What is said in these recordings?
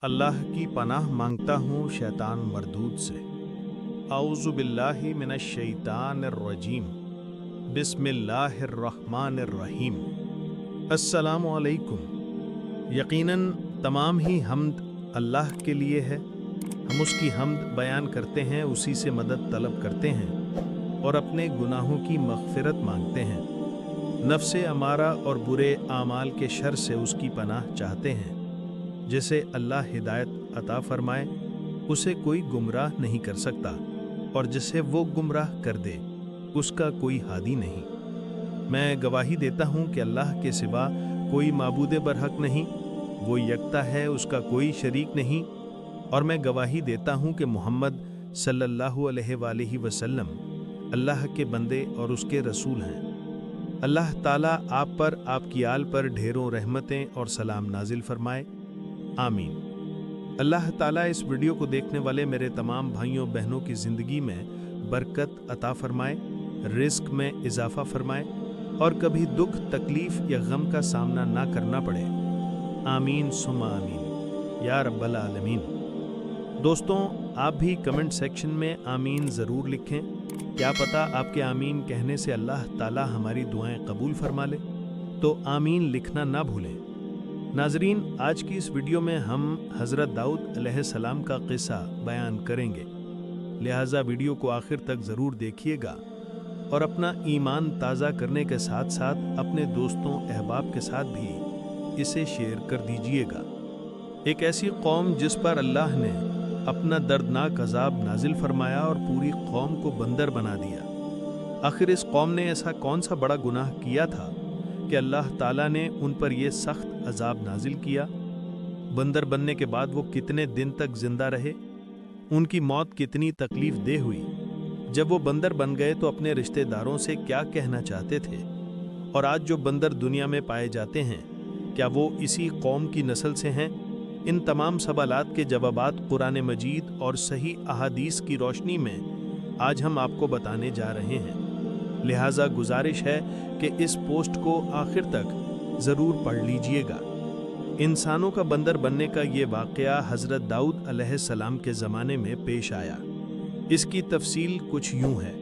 अल्लाह की पनाह मांगता हूँ शैतान मरदूद से। औज़ु बिल्लाहि मिनश शैतानिर रजीम। बिस्मिल्लाहिर रहमानिर रहीम। अस्सलामु अलैकुम। यकीनन तमाम ही हम्द अल्लाह के लिए है। हम उसकी हम्द बयान करते हैं, उसी से मदद तलब करते हैं और अपने गुनाहों की मग़फ़िरत मांगते हैं। नफ्स अमारा और बुरे आमाल के शर से उसकी पनाह चाहते हैं। जिसे अल्लाह हिदायत अता फरमाए उसे कोई गुमराह नहीं कर सकता, और जिसे वो गुमराह कर दे उसका कोई हादी नहीं। मैं गवाही देता हूँ कि अल्लाह के सिवा कोई माबूद बरहक नहीं, वो यकता है, उसका कोई शरीक नहीं। और मैं गवाही देता हूँ कि मोहम्मद सल्लल्लाहु अलैहि वसल्लम अल्लाह के बंदे और उसके रसूल हैं। अल्लाह ताला आप पर, आपकी आल पर ढेरों रहमतें और सलाम नाजिल फरमाए। आमीन। अल्लाह ताला इस वीडियो को देखने वाले मेरे तमाम भाइयों बहनों की ज़िंदगी में बरकत अता फरमाए, रिस्क में इजाफा फरमाए और कभी दुख, तकलीफ़ या गम का सामना ना करना पड़े। आमीन सुम्मा आमीन या रब्बल आलमीन। दोस्तों, आप भी कमेंट सेक्शन में आमीन ज़रूर लिखें। क्या पता आपके आमीन कहने से अल्लाह ताला हमारी दुआएं कबूल फरमा ले, तो आमीन लिखना ना भूलें। नाजरीन, आज की इस वीडियो में हम हज़रत दाऊद अलैहिस्सलाम का किस्सा बयान करेंगे, लिहाजा वीडियो को आखिर तक ज़रूर देखिएगा और अपना ईमान ताज़ा करने के साथ साथ अपने दोस्तों अहबाब के साथ भी इसे शेयर कर दीजिएगा। एक ऐसी कौम जिस पर अल्लाह ने अपना दर्दनाक अजाब नाजिल फरमाया और पूरी कौम को बंदर बना दिया। आखिर इस कौम ने ऐसा कौन सा बड़ा गुनाह किया था कि अल्लाह ताला ने उन पर यह सख्त अजाब नाजिल किया? बंदर बनने के बाद वो कितने दिन तक जिंदा रहे? उनकी मौत कितनी तकलीफ दे हुई? जब वो बंदर बन गए तो अपने रिश्तेदारों से क्या कहना चाहते थे? और आज जो बंदर दुनिया में पाए जाते हैं, क्या वो इसी कौम की नस्ल से हैं? इन तमाम सवालात के जवाबात कुरान मजीद और सही अहादीस की रोशनी में आज हम आपको बताने जा रहे हैं। लिहाजा गुजारिश है कि इस पोस्ट को आखिर तक ज़रूर पढ़ लीजिएगा। इंसानों का बंदर बनने का ये वाक़या हज़रत दाऊद अलैहिस्सलाम के ज़माने में पेश आया। इसकी तफसील कुछ यूँ है।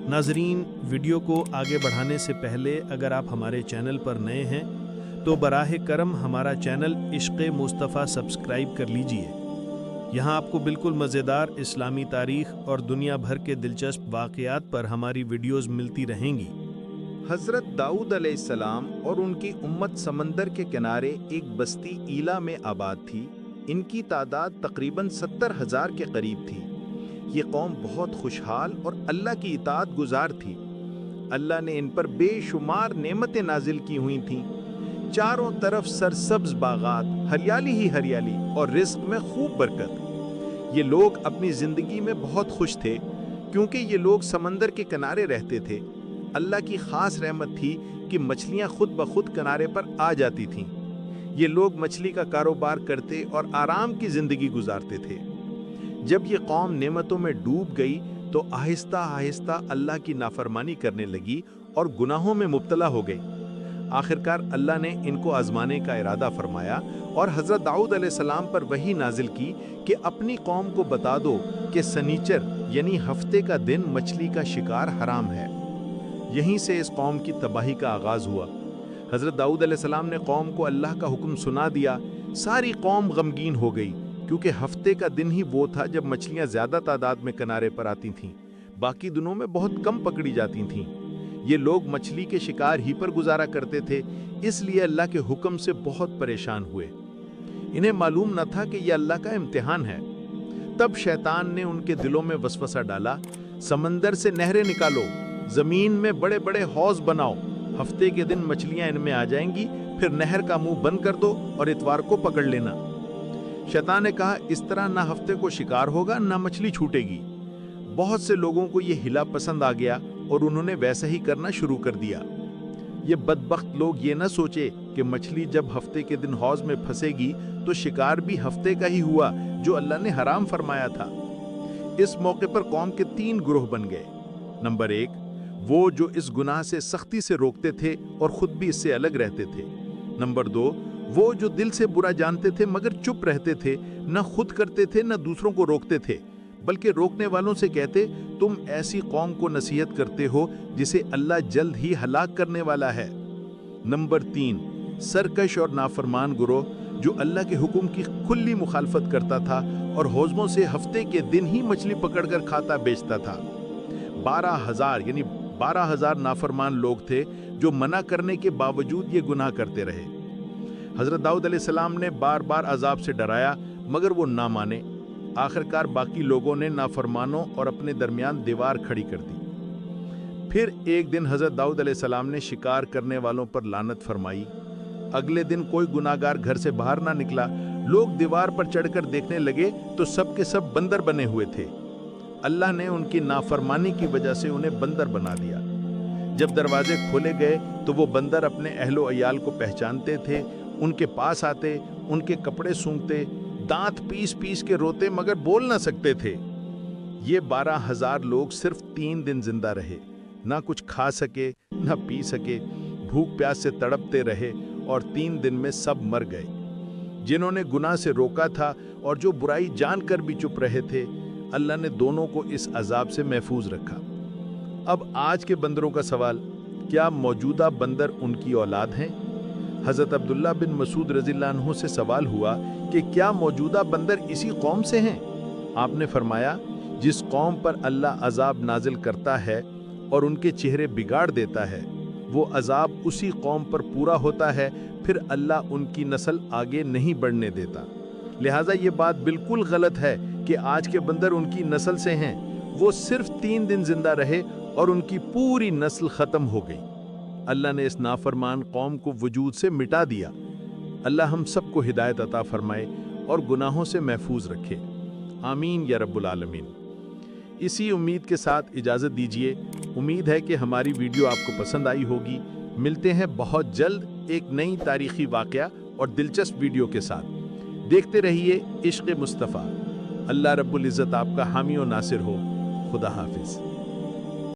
नाजरीन, वीडियो को आगे बढ़ाने से पहले अगर आप हमारे चैनल पर नए हैं तो बराह करम हमारा चैनल इश्क़ मुस्तफ़ा सब्सक्राइब कर लीजिए। यहाँ आपको बिल्कुल मज़ेदार इस्लामी तारीख़ और दुनिया भर के दिलचस्प वाक़यात पर हमारी वीडियोज़ मिलती रहेंगी। हज़रत दाऊद अलैहिस्सलाम और उनकी उम्मत समंदर के किनारे एक बस्ती ईला में आबाद थी। इनकी तादाद तकरीबन 70,000 के करीब थी। ये कौम बहुत खुशहाल और अल्लाह की इताअत गुजार थी। अल्लाह ने इन पर बेशुमार नेमतें नाजिल की हुई थीं। चारों तरफ सरसब्ज बागात, हरियाली ही हरियाली और रिस्क में खूब बरकत। ये लोग अपनी ज़िंदगी में बहुत खुश थे क्योंकि ये लोग समंदर के किनारे रहते थे। अल्लाह की ख़ास रहमत थी कि मछलियाँ खुद ब खुद किनारे पर आ जाती थीं। ये लोग मछली का कारोबार करते और आराम की ज़िंदगी गुजारते थे। जब ये कौम नेमतों में डूब गई तो आहिस्ता आहिस्ता अल्लाह की नाफरमानी करने लगी और गुनाहों में मुब्तला हो गई। आखिरकार अल्लाह ने इनको आजमाने का इरादा फरमाया और हज़रत दाऊद अलैहिस्सलाम पर वही नाजिल की कि अपनी कौम को बता दो कि सनीचर यानी हफ्ते का दिन मछली का शिकार हराम है। यहीं से इस कौम की तबाही का आगाज़ हुआ। हज़रत दाऊद अलैहिस्सलाम ने कौम को अल्लाह का हुक्म सुना दिया। सारी कौम गमगीन हो गई क्योंकि हफ्ते का दिन ही वो था जब मछलियाँ ज़्यादा तादाद में किनारे पर आती थीं। बाकी दिनों में बहुत कम पकड़ी जाती थीं। ये लोग मछली के शिकार ही पर गुजारा करते थे, इसलिए अल्लाह के हुक्म से बहुत परेशान हुए। इन्हें मालूम न था कि यह अल्लाह का इम्तिहान है। तब शैतान ने उनके दिलों में वसवसा डाला, समंदर से नहरें निकालो, जमीन में बड़े बड़े हौज बनाओ, हफ्ते के दिन मछलियां इनमें आ जाएंगी, फिर नहर का मुंह बंद कर दो और इतवार को पकड़ लेना। शैतान ने कहा, इस तरह ना हफ्ते को शिकार होगा ना मछली छूटेगी। बहुत से लोगों को यह हिला पसंद आ गया और उन्होंने वैसा ही करना शुरू कर दिया। ये बदबख्त लोग ये न सोचे कि मछली जब हफ्ते के दिन हौज में फंसेगी तो शिकार भी हफ्ते का ही हुआ जो अल्लाह ने हराम फरमाया था। इस मौके पर कौम के 3 ग्रोह बन गए। नंबर 1, वो जो इस गुनाह से सख्ती से रोकते थे और खुद भी इससे अलग रहते थे। नंबर 2, وہ جو دل سے برا جانتے تھے مگر چپ رہتے تھے، نہ خود کرتے تھے نہ دوسروں کو روکتے تھے، بلکہ روکنے والوں سے کہتے تم ایسی قوم کو نصیحت کرتے ہو جسے اللہ جلد ہی ہلاک کرنے والا ہے۔ نمبر 3، سرکش اور نافرمان گروہ جو اللہ کے حکم کی کھلی مخالفت کرتا تھا اور حوضوں سے ہفتے کے دن ہی مچھلی پکڑ کر کھاتا بیچتا تھا۔ 12,000 نافرمان لوگ تھے جو منع کرنے کے باوجود یہ گناہ کرتے رہے۔ حضرت داؤد علیہ السلام نے بار بار عذاب سے ڈرایا مگر وہ نہ مانے۔ آخرکار باقی لوگوں نے نافرمانوں اور اپنے درمیان دیوار کھڑی کر دی۔ پھر ایک دن حضرت داؤد علیہ السلام نے شکار کرنے والوں پر لعنت فرمائی۔ اگلے دن کوئی گناہگار گھر سے باہر نہ نکلا۔ لوگ دیوار پر چڑھ کر دیکھنے لگے تو سب کے سب بندر بنے ہوئے تھے۔ اللہ نے ان کی نافرمانی کی وجہ سے انہیں بندر بنا دیا۔ جب دروازے کھولے گئے تو وہ بندر اپنے اہل و عیال کو پہچانتے تھے، ان کے پاس آتے، ان کے کپڑے سونگھتے، دانت پیس پیس کے روتے مگر بول نہ سکتے تھے۔ یہ 12,000 لوگ صرف 3 دن زندہ رہے، نہ کچھ کھا سکے نہ پی سکے، بھوک پیاس سے تڑپتے رہے اور 3 دن میں سب مر گئے۔ جنہوں نے گناہ سے روکا تھا اور جو برائی جان کر بھی چپ رہے تھے، اللہ نے دونوں کو اس عذاب سے محفوظ رکھا۔ اب آج کے بندروں کا سوال، کیا موجودہ بندر ان کی اولاد ہیں؟ حضرت عبداللہ بن مسعود رضی اللہ عنہ سے سوال ہوا کہ کیا موجودہ بندر اسی قوم سے ہیں؟ آپ نے فرمایا، جس قوم پر اللہ عذاب نازل کرتا ہے اور ان کے چہرے بگاڑ دیتا ہے، وہ عذاب اسی قوم پر پورا ہوتا ہے، پھر اللہ ان کی نسل آگے نہیں بڑھنے دیتا۔ لہٰذا یہ بات بالکل غلط ہے کہ آج کے بندر ان کی نسل سے ہیں۔ وہ صرف 3 دن زندہ رہے اور ان کی پوری نسل ختم ہو گئی۔ اللہ نے اس نافرمان قوم کو وجود سے مٹا دیا۔ اللہ ہم سب کو ہدایت عطا فرمائے اور گناہوں سے محفوظ رکھے، آمین یا رب العالمین۔ اسی امید کے ساتھ اجازت دیجیے۔ امید ہے کہ ہماری ویڈیو آپ کو پسند آئی ہوگی۔ ملتے ہیں بہت جلد ایک نئی تاریخی واقعہ اور دلچسپ ویڈیو کے ساتھ۔ دیکھتے رہیے عشق مصطفیٰ۔ اللہ رب العزت آپ کا حامی و ناصر ہو۔ خدا حافظ۔